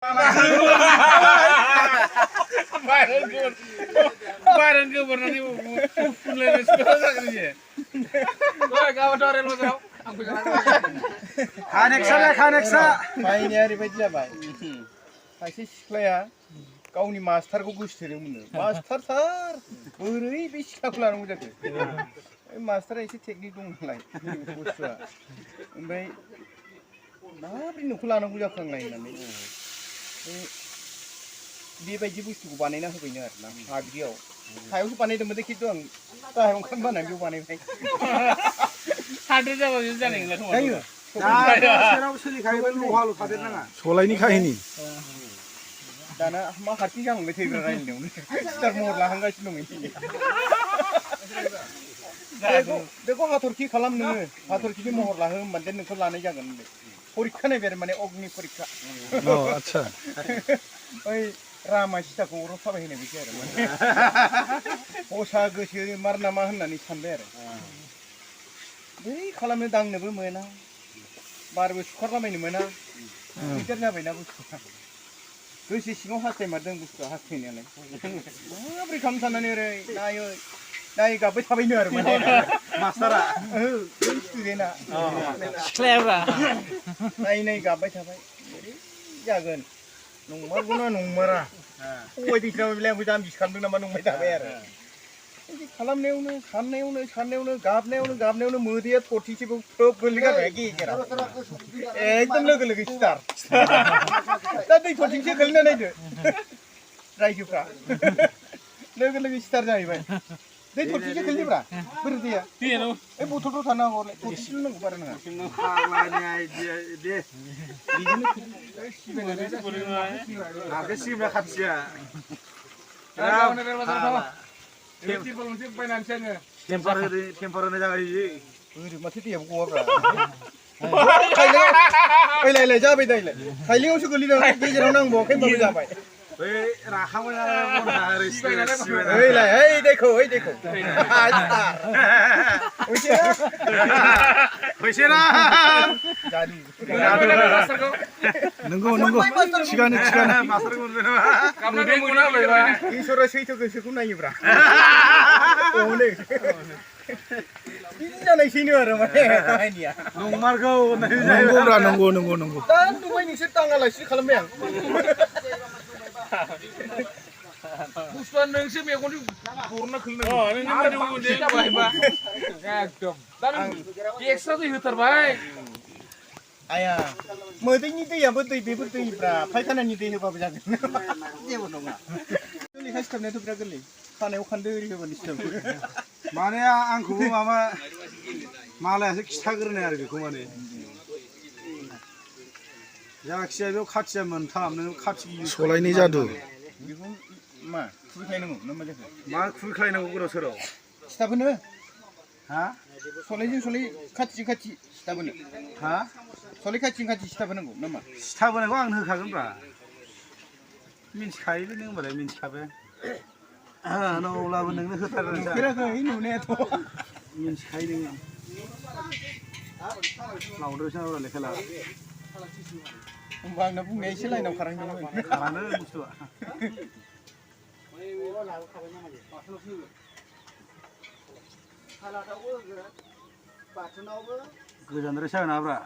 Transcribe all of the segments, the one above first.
Barang ke warna ni pulen sekolah tak kerja. Wah, kau dorel macam aku jalan. Kaneksa. Bayi ni hari baca bayi. Kasih sekolah gaवनि मास्टारखौ गोसोथोदोंमोन master sir बोरै बे सिखाखौ लानांगौ जाखो मास्टारा एसे टेकनिक दं नालाय बुस्थुआ ओमफ्राय माबोरै नोंखौ लानांगौ जाखो आंलाय होननानै बेबायदि बुस्थुखौ बानायना होबायनो आरोना हाद्रियाव हायावसो बानायदोंमोन खिन्थु आं गाहायाव ओंखाम बानायनानै बेयाव बानायबाय हाद्रि जाबा जानाय नंला खोमा जायो सेराव सोलिखायो लहाल' थादेरनाङा सलायनि काहिनि दाना मा हारसिं जालांबाय थैग्रा रायलायनायावनो स्टार महर लाहांगासिनो दं बेखौ हाथरखि खालाम नोङो हाथरखिनि महर लाहो होमबानो देन नोंखौ लानाय जागोन परिक्षा नायबाय आरो माने अग्नि परिक्षा आच्छा ओइ रामा सीताखौ अराव थाबायहोनाय बायदि आरो माने हसा गोसो मार नामा होननानै सानबाय आरो बै खालामनो दांनोबो मोना बारबो सुखारलाबायनो मोना दिगदार जाबायना बुस्थुआ गोसो सिङाव हास्थायमारदों बुस्थुआ हास्थायनायालाय माबोरै खालामनो साननानै ओरै नायै गाबबाय थाबायनो आरो माने मास्टारा स्टुडेन्टआ सिख्लायाब्रा नायै गाबबाय थाबाय बोरै जागोन नंमारगौना नंमारा सबाय दैज्लां बेलाय आंबो जाम्बिसो खालामदों नामा नंबाय थाबाय आरो बिदि खालामनायावनो साननायावनो गाबनायावनो मोदैया थरथिंसेबो थ्रोब गोलैगारबाय गेजेराव एकदम लोगो स्टार दा दै थरथिंसे गोलैना नायदो रायजोफ्रा लोगो स्टार जाहैबाय दै थरथिंसे गोलैब्रा बोरै दैया ओइ बथलफ्राव थानो हागौलाय थरथिंसेल' नांगौ बारा नङा आगे सिमला खाथिया टेम्पार होनाय जाबाय ओरै माथो दैयाबो गवाब्रा फैलाय जाबाय दायलाय थाइलेंआवसो गोलैदों गेजेराव नांबावाखै होनबाबो जाबाय बै राखांबाय नालाय ओइ दैखौ फैसेना नंगौ थिगानो मास्टारखौ मोनबाय इसोरा सैथो गोसोखौ नायोब्रा अने बिदि जानायसैनो आरो माने काहानिया नंमारगौ नंगौब्रा नंगौ दा नुबाय नोंसोर दाङालासिनो खालामबाय आं बुस्थुआ नोंसो मेगनजों गरना खोलैनांगौ एकदम दा नों एक्सट्रा दै होथारबाय आया मोदैनि दैयाबो बेबो दैब्रा फायखानानि दै होबाबो जागोन जेबो नङा लेखा सिथाबनायाथ' बिराद गोरलै खानायाव खानदो ओरै होबानो सिथाबो माने आंखौबो माबा मालायासो खिथाग्रोनाय आरो बेखौ माने जाखिजाया बेयाव खाथिया मोनथाम नों खाथि सलायनि जादु बेखौ मा खुबैख्लायनांगौ ना मा जाखो मा खुबैख्लायनांगौ गोदाव सोराव सिथाबहोनो हा सलायजों सलाय खाथिजों खाथि सिथाबहोनो हा सलाय खाथिजों खाथि सिथाबहोनांगौ नामा सिथाबहोनायखौ आं होखागोनब्रा मिन्थिखायोलै नों होनबालाय मिन्थिखाबाय अब्लाबो नोंनो होथारगोन नुफेराखै नुनायाथ' मिन्थिखायो नोङो लावदोंसो ना लेखा ला होमबा आंना बुंनाया एसे लाइनाव खारहांदोंमोन खारानो बुस्थुआ गोजानद्राय जागोन नाब्रा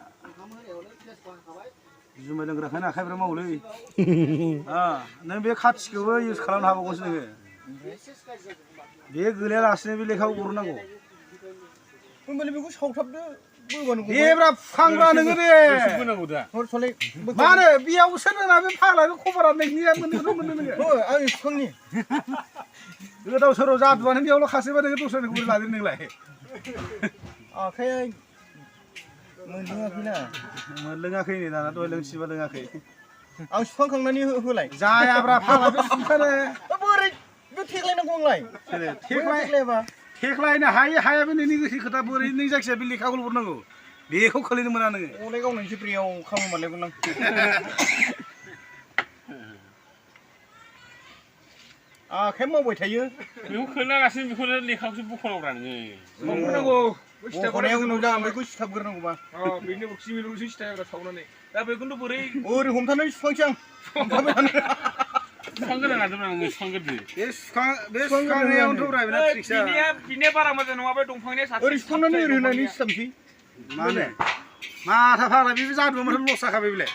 जुमाय लोंग्राखायनो आखाइफ्रा मावोलै नों बे खाथिखौबो इउज खालामनो हाबावगौसो नोङो बे गोलैयालासिनो बे लेखाखौ बरनांगौ होमबालाय बेखौ सावथाबदो बोबानो बेब्रा फांब्रा नोङो दे मा होनो बेयावसो नोंना बे फाग्लानि खबरा नोंनिया मोननो नोङो आं बिफांनि गोदाव सोराव जादुआनो बेयावल' खासैबा नोङो दस्रानिखौ बोरै लादों नोंलाय आखाइया मोनलोङाखैना मोनलोङाखै नै दाना दहाय लोंसिबा लोङाखै आं सुखांखांनानै होलाय जायाब्रा फाग्ला बे सुखानो बोरै बे थेख्लायनांगौ आंलाय थेख्लायबा थेख्लायनो हाया बे नोंनि गोसो खोथा बोरै नों जायखिजाया बे लेखाखौल' हरनांगौ बेखौ खोलैनो मोना नोङो अलाय गावनायसो ब्रेयाव खामानि मोनलायगोन आं आखाइ मावबाय थायो बेखौ खोलागासिनो बेखौनो लेखाखौसो बखनांगौब्रा नोङो बख'नाया उनाव जागोन बेखौ सिथाबग्रोनांगौबा बेनो बक्सि मिलौसो सिथायग्रा सावनानै दा बेखौथ' बोरै ओरै हमथानानै सुखांसै आं हमथाबाय थानो सुखांग्रोनो हादोंमोन आङो सुखांग्रोदो बे सुखांनायावनोथ' ब्रा बेना ट्रिक्सआ बिनिया बारा मोजां नङा बे दंफांनिया साबसिन ओरै सुखांनानै ओरै होनानै सिथाबसै माने माथा फाग्ला बेबो जादुआ माथो लस जाखाबाय बेलाय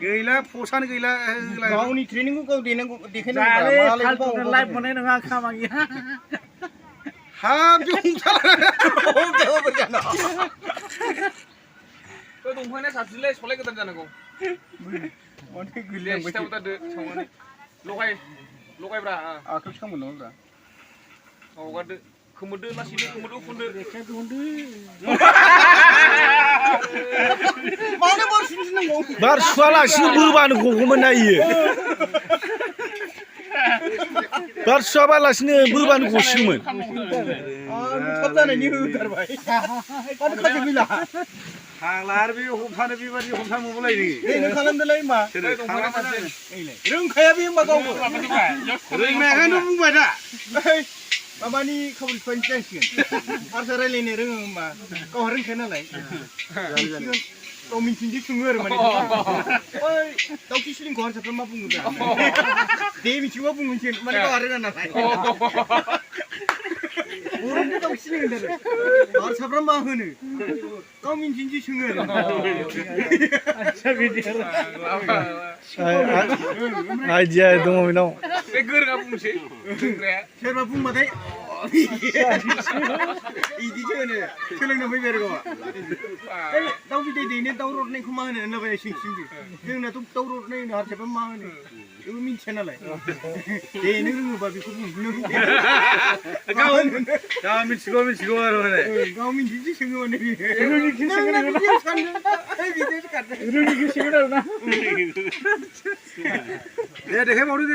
गैला फसानो गैला गावनि ट्रेनिंखौ गाव देनांगौ जाले देखायनांगौ फालतु लाइफ मोननाय नङा खामानिया हाब जों बे दंफांनिया साबसिनलाय सलाय गोदान जानांगौ माथो गैलिया सिथाबो दादो सावनानै लगायब्रा आखाइयाव सामोन हगारदो खोमोदो लासैनो खोमोदो उखुंदो मानो बार सुनांगौ बार सुवालासिनो बोबानो गगौमोन ना इयो बार सुवाबालासिनो बोबानो गसिगौमोन थाब जानायनि होथारबाय माथो खाथि गैला फाग्ला आरो बे हमथानो बेबादि हमथानो मोनबालाय नों खालामदोलाय मा रोंखाया बे होमबा गावबो रोंनायखायनो बुंबाय दा माबानि खामानि सुवानि जासिगोन हारसा रायलायनो रोङो होमबा गावहा रोंखाया नालाय गाव मिथिंदि सोङो आरो माने ओइ दाउखि सिलिंखौ हारसाफ्रा मा बुङो दा दे मिथिगौबा बुंगोनसो माने गावहा रोङा नालाय बर'नि दाउखि सिलिं होनदों हारसाफ्रा मा होनो गाव मिथिंदि सोङो आरो आइडिया दङ बेनाव बे गोरोङा बुंसै रोंग्राया सोरबा बुंबाथाय इदिसो होनो सोलोंनो फैबाय आरो गावहा दाउ बिदै दैनो दाउ रदनायखौ मा होनो होनलाबाय सोंसिंदो जोंनाथ' दाउ रदनाय होनो हारसाफ्रा मा होनो बेबो मिथिया नालाय दे नों रोङोबा बेखौ बुं गाव मिथिगौ आरो माने गाव मिथिसो सोङो माने दे देखायबावदो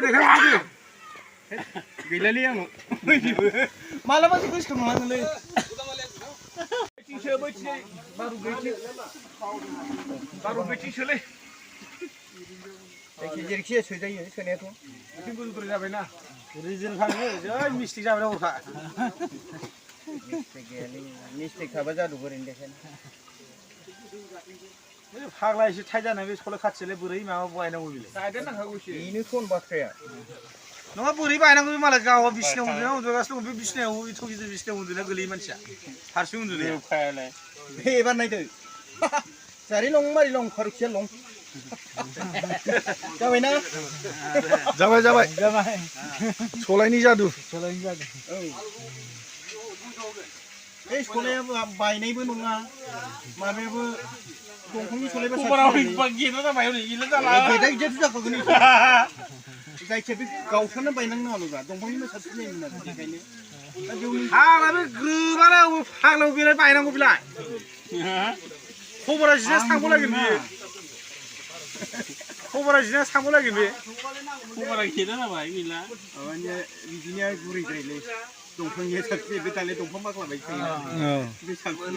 गैलालै आंनाव मालाबासो गोसोखांलाङालै बारु गैथिंसोलै जेरैखि सोजायो सोनायाथ' एसे गोजौद्राय जाबायना रिजोन खालामो जै मिस्टेक जाबाय अखा मिस्टेक थाबा जादु ओरैनो देखायनो फाग्ला एसे टाइट जानाय बे सलाय खाथियालाय बोरै माबा बायनांगौ बेलाय गायदेर नांखागौ एसे बेनो सन बाथ्राया नङा बोरै बायनांगौ बे मालाय गावहा बिसिनायाव उन्दुगासिनो दं बे बिसिनायाव एथ' गिदिर बिसिनायाव उन्दुनाया गोलैयो मानसिया हारसिं उन्दुनाया बे एबार नायदो जारि लं मारि लं फारुखिया लं जाबायना जाबाय सलायनि जादु बे सलाया बायनायबो नङा माबायाबो दंफांनि सलायबा जाखागोन जायखिया बे गावसानो बायनांनो हालौबा दंफांनिबो साबसिन जायोमोन आरो बेखायनो फाग्ला बे ग्रोबानो फाग्लायाव बेलाय बायनांगौ बेलाय खबरा जिना थांबावलायगोन बियो खबरा जिना थांबावलायगोन बे खबरा गैला जाबाय गैला माबानिया बिदिनिया गुरैद्रायलै दंफांनिया साबसिन बे दालाय दंफां बाख्ला बायदि थायो बे साबसिन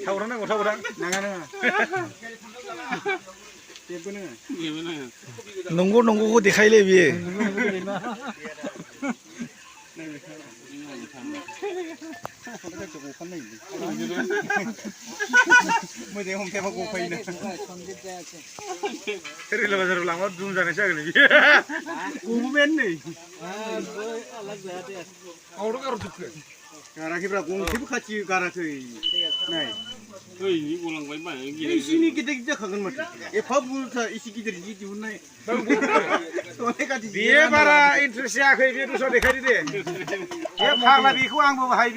थावरां नांगौ नाङा जेबो नङा नंगौखौ देखायलै बियो मोजाङै हमथायाबा गफायोना रेल बाजाराव लांबा दुम जानायसो जागोन बियो गबोबायानो नै गावथ' गाराखैब्रा गंसेबो खाथि गाराखै नाय गलांबाय एसेनि गिदिर जाखागोन माथो एफा बुरजा एसे गिदिर जि दिहुननाय बे बारा इन्ट्रेस्ट जायाखै बे दस्रा देखायदो दे बे फाग्ला बेखौ आंबो बाहाय